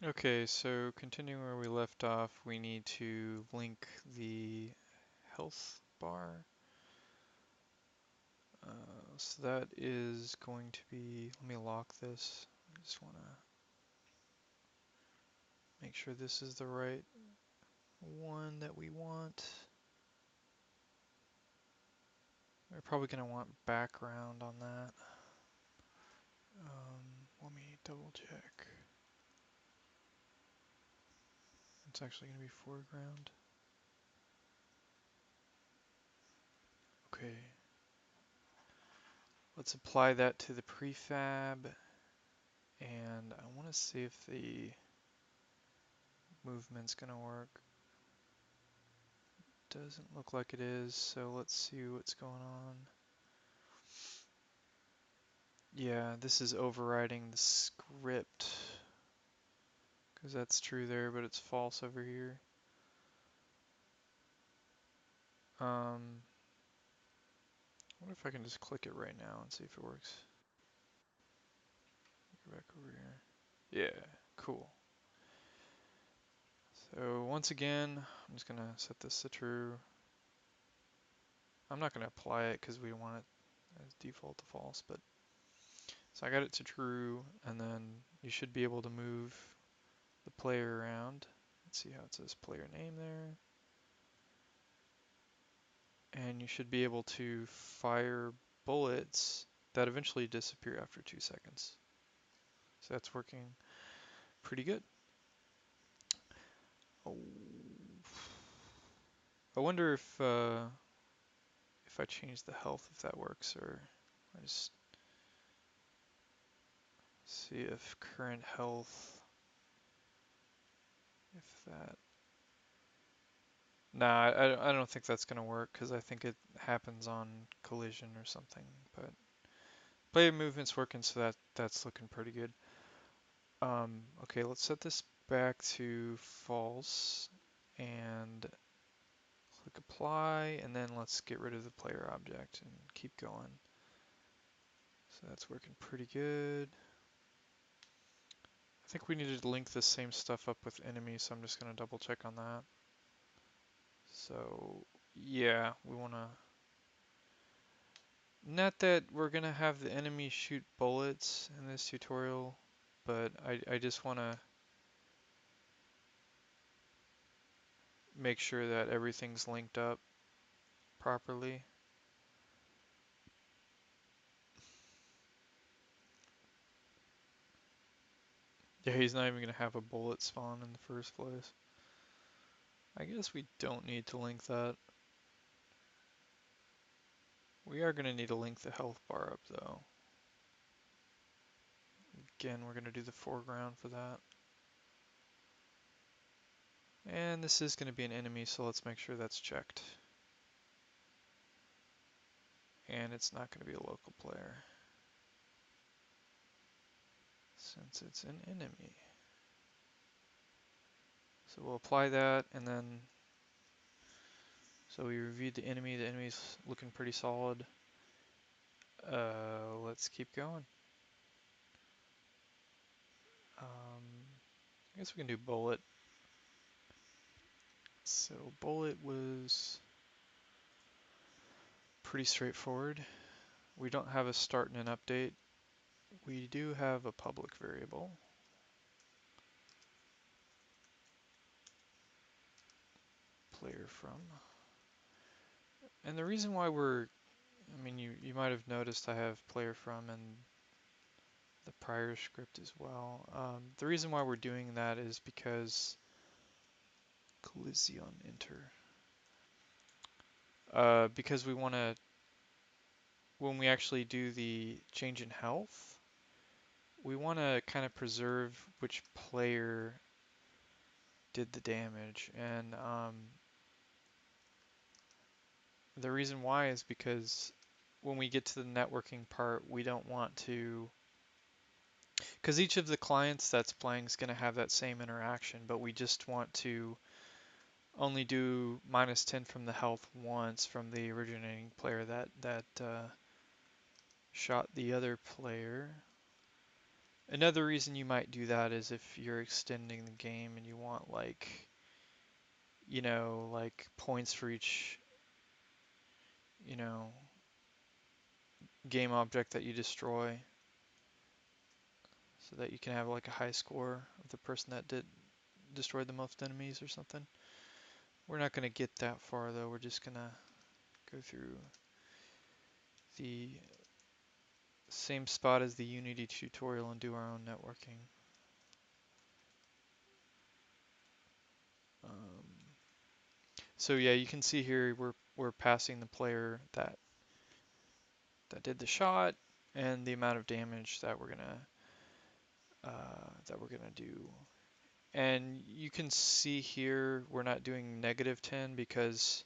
Okay, so continuing where we left off, we need to link the health bar. So that is going to be, let me lock this. I just want to make sure this is the right one that we want. We're probably going to want background on that. Let me double check. It's actually going to be foreground. Okay. Let's apply that to the prefab. And I want to see if the movement's going to work. Doesn't look like it is, so let's see what's going on. Yeah, this is overriding the script, because that's true there, but it's false over here. I wonder if I can just click it right now and see if it works. Go back over here. Yeah, cool. So once again, I'm just gonna set this to true. I'm not gonna apply it because we want it as default to false, but so I got it to true, and then you should be able to move the player around. Let's see how it says player name there. And you should be able to fire bullets that eventually disappear after 2 seconds. So that's working pretty good. Oh, I wonder if I change the health, if that works, or I just see if current health, if that. Nah, I don't think that's gonna work because I think it happens on collision or something. But player movement's working, so that's looking pretty good. Okay, let's set this back to false and click apply, and then let's get rid of the player object and keep going. So that's working pretty good. I think we needed to link this same stuff up with enemy, so I'm just going to double check on that. So yeah, we want to, not that we're going to have the enemy shoot bullets in this tutorial, but I just want to make sure that everything's linked up properly. Yeah, he's not even going to have a bullet spawn in the first place. I guess we don't need to link that. We are going to need to link the health bar up though. Again, we're going to do the foreground for that. And this is going to be an enemy, so let's make sure that's checked. And it's not going to be a local player, since it's an enemy. So we'll apply that, and then, so we reviewed the enemy's looking pretty solid. Let's keep going. I guess we can do bullet. So bullet was pretty straightforward. We don't have a start and an update. We do have a public variable. Player from. And the reason why I mean, you might have noticed I have player from in the prior script as well. The reason why we're doing that is because collision enter. Because we want to, when we actually do the change in health, we want to kind of preserve which player did the damage. And the reason why is because when we get to the networking part, we don't want to, because each of the clients that's playing is going to have that same interaction, but we just want to only do -10 from the health once from the originating player that shot the other player. Another reason you might do that is if you're extending the game and you want like, like points for each, you know, game object that you destroy so that you can have like a high score of the person that did destroy the most enemies or something. We're not going to get that far though. We're just going to go through the same spot as the Unity tutorial and do our own networking. Um, so yeah, you can see here we're passing the player that did the shot and the amount of damage that we're gonna do. And you can see here we're not doing -10 because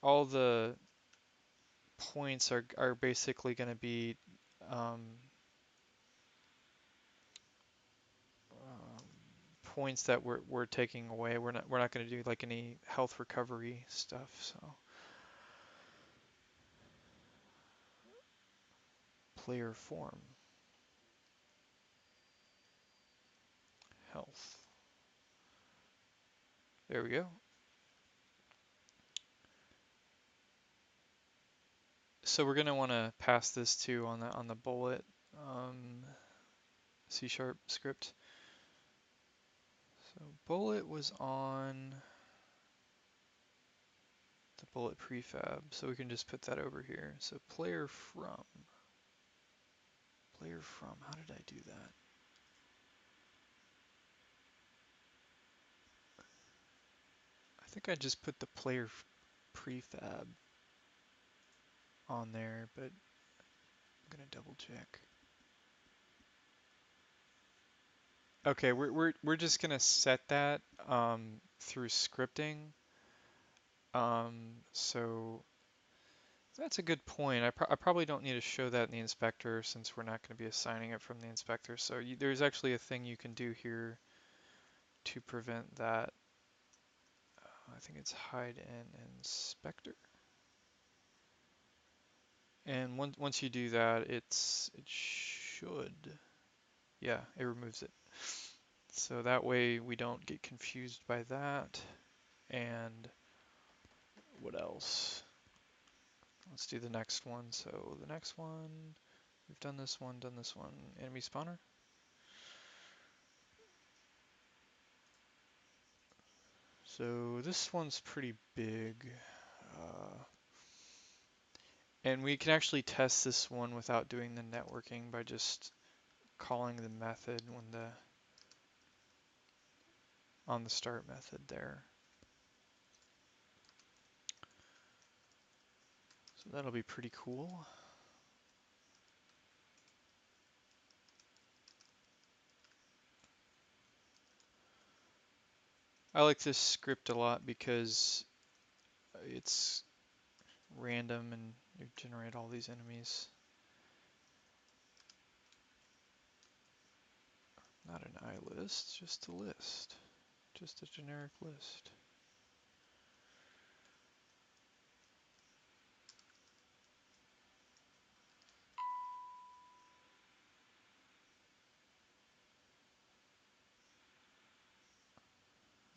all the points are basically going to be um, um, points that we're taking away. We're not going to do like any health recovery stuff. So player form, health. There we go. So we're going to want to pass this too on the bullet C# script. So bullet was on the bullet prefab, so we can just put that over here. So player from, how did I do that? I think I just put the player prefab on there, but I'm gonna double check. Okay, we're just gonna set that through scripting. So that's a good point. I probably don't need to show that in the inspector since we're not going to be assigning it from the inspector. So there's actually a thing you can do here to prevent that. I think it's hide in inspector. And once you do that, it should, yeah, it removes it. So that way we don't get confused by that. And what else? Let's do the next one. So the next one, we've done this one, enemy spawner. So this one's pretty big. And we can actually test this one without doing the networking by just calling the method on the start method there. So that'll be pretty cool. I like this script a lot because it's random and you generate all these enemies. Not an iList, just a list. Just a generic list.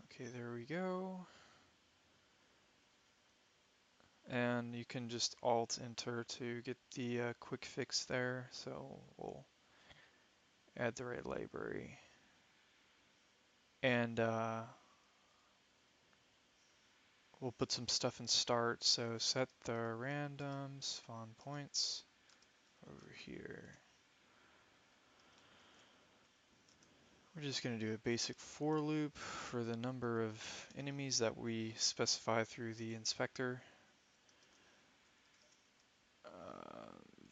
Okay, there we go. And you can just Alt Enter to get the quick fix there. So we'll add the right library. And we'll put some stuff in start. So set the random spawn points over here. We're just going to do a basic for loop for the number of enemies that we specify through the inspector.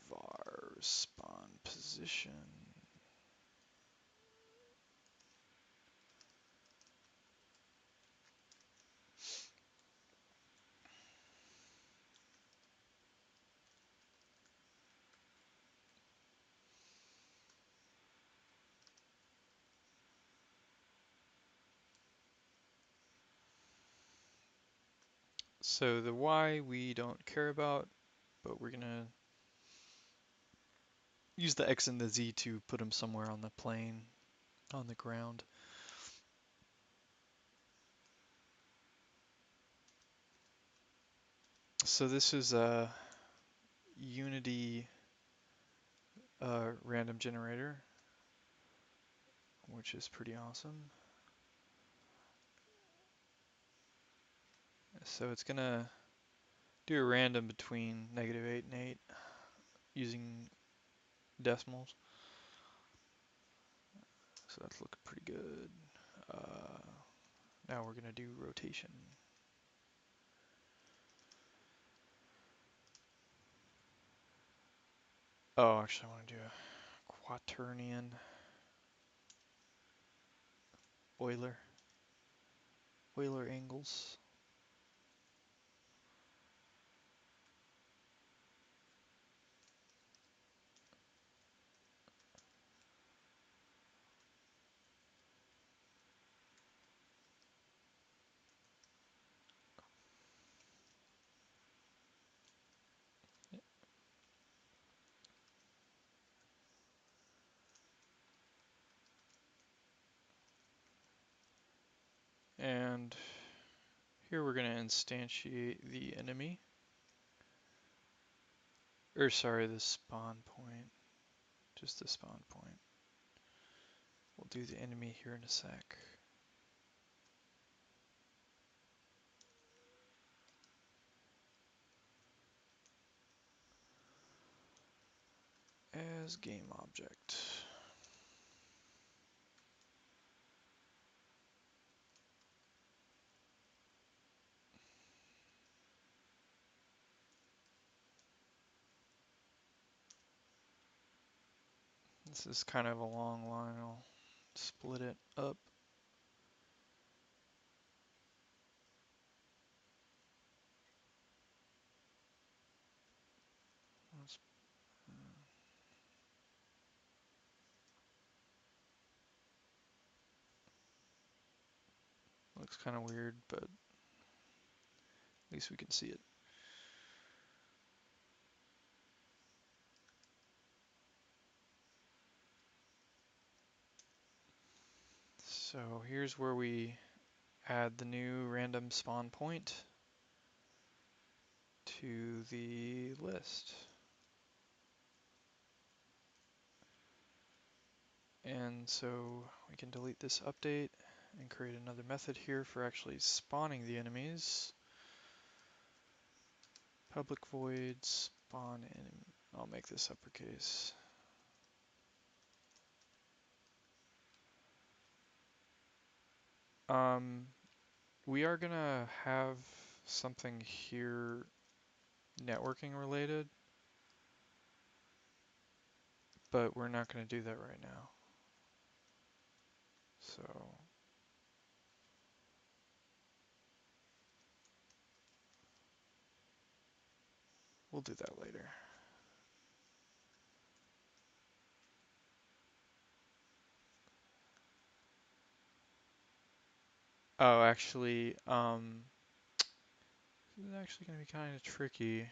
Var spawn position. So the Y we don't care about, but we're gonna use the X and the Z to put them somewhere on the plane, on the ground. So this is a Unity random generator, which is pretty awesome. So it's gonna do a random between -8 and 8 using decimals. So that's looking pretty good. Now we're gonna do rotation. Oh, actually I want to do a quaternion Euler angles. And here we're going to instantiate the enemy. Or sorry, the spawn point. Just the spawn point. We'll do the enemy here in a sec. As game object. This is kind of a long line. I'll split it up. Looks kind of weird, but at least we can see it. So here's where we add the new random spawn point to the list. And so we can delete this update and create another method here for actually spawning the enemies. Public void spawn enemy. I'll make this uppercase. We are gonna have something here networking related, but we're not gonna do that right now. So we'll do that later. Oh, actually, this is actually gonna be kind of tricky.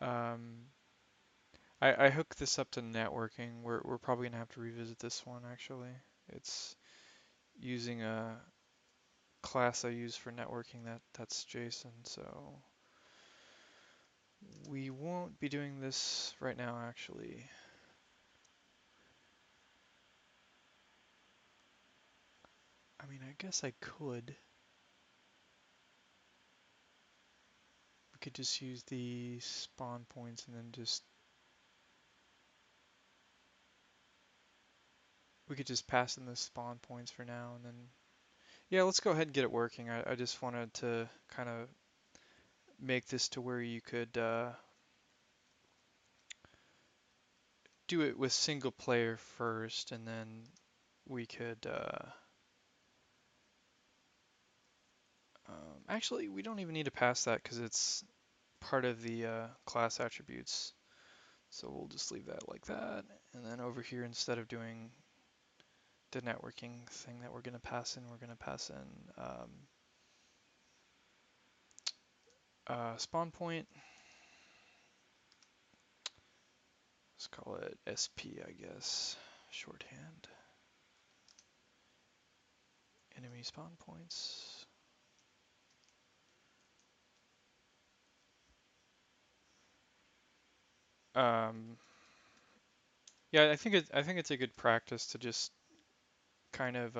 Um, I hook this up to networking. We're probably gonna have to revisit this one actually. It's using a class I use for networking that's JSON, so we won't be doing this right now actually. I mean, I guess I could. We could just use the spawn points and then we could just pass in the spawn points for now and then, yeah, let's go ahead and get it working. I just wanted to kind of make this to where you could do it with single player first, and then we could actually we don't even need to pass that because it's part of the class attributes. So we'll just leave that like that. And then over here, instead of doing the networking thing that we're going to pass in, we're going to pass in spawn point. Let's call it SP, I guess, shorthand. Enemy spawn points. Yeah, I think it's a good practice to just kind of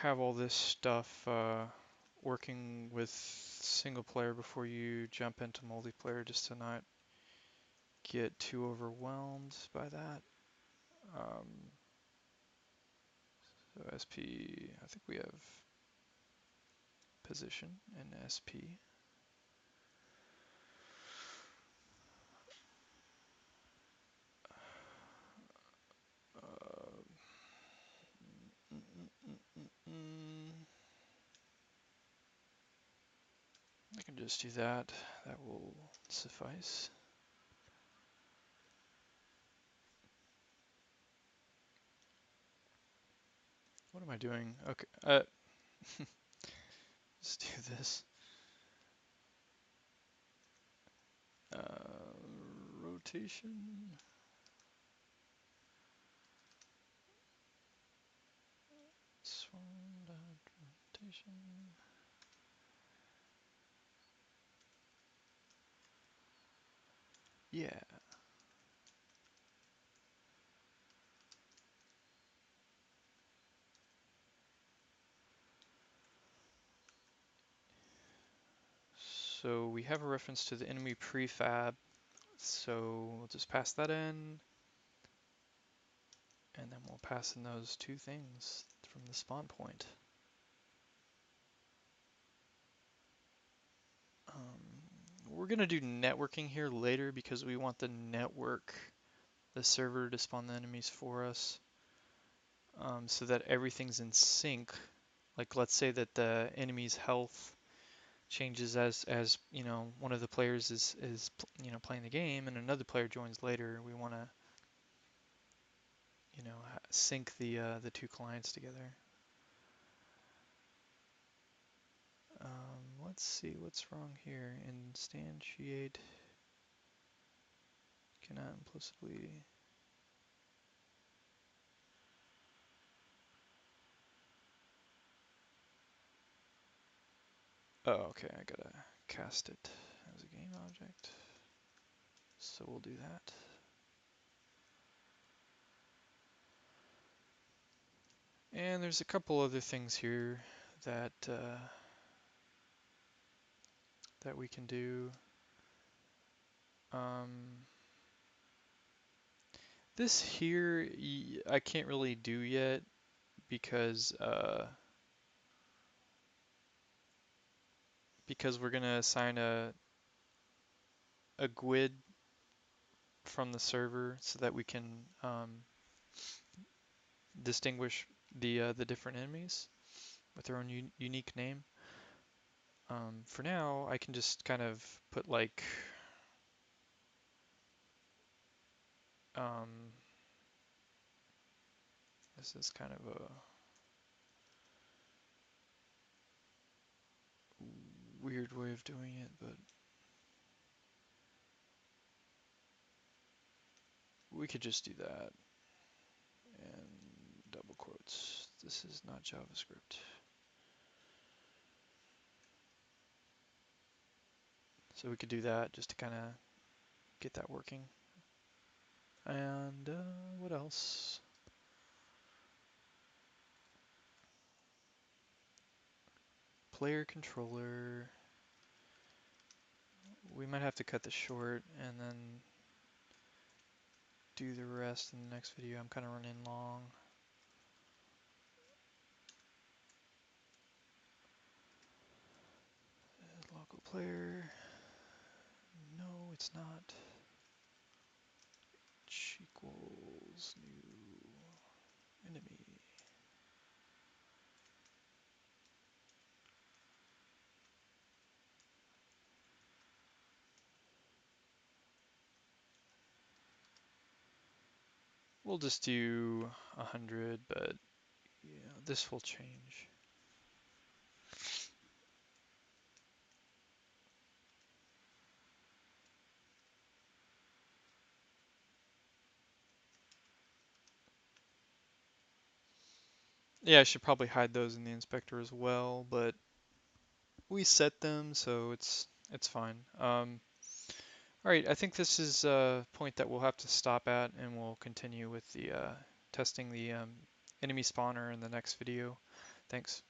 have all this stuff working with single player before you jump into multiplayer, just to not get too overwhelmed by that. So SP, I think we have position in SP. Uh, mm, mm, mm, mm. I can just do that. That will suffice. What am I doing? Okay, let's do this. Rotation. Swarm dot rotation. Yeah. So we have a reference to the enemy prefab. So we'll just pass that in. And then we'll pass in those two things from the spawn point. We're going to do networking here later because we want the server to spawn the enemies for us, so that everything's in sync. Like, let's say that the enemy's health changes as you know, one of the players is you know, playing the game and another player joins later. We want to, you know, sync the two clients together. Let's see what's wrong here. Instantiate cannot implicitly. Oh, okay, I gotta cast it as a game object. So we'll do that. And there's a couple other things here that that we can do. This here I can't really do yet because we're gonna assign a GUID from the server so that we can distinguish the different enemies with their own unique name. For now, I can just kind of put like this is kind of a weird way of doing it, but we could just do that and double quotes. This is not JavaScript. So we could do that just to kind of get that working. And what else? Player controller. We might have to cut this short and then do the rest in the next video. I'm kind of running long. Local player. No, it's not. Equals new enemy. We'll just do 100, but yeah, this will change. Yeah, I should probably hide those in the inspector as well, but we set them, so it's fine. All right, I think this is a point that we'll have to stop at, and we'll continue with the testing the enemy spawner in the next video. Thanks.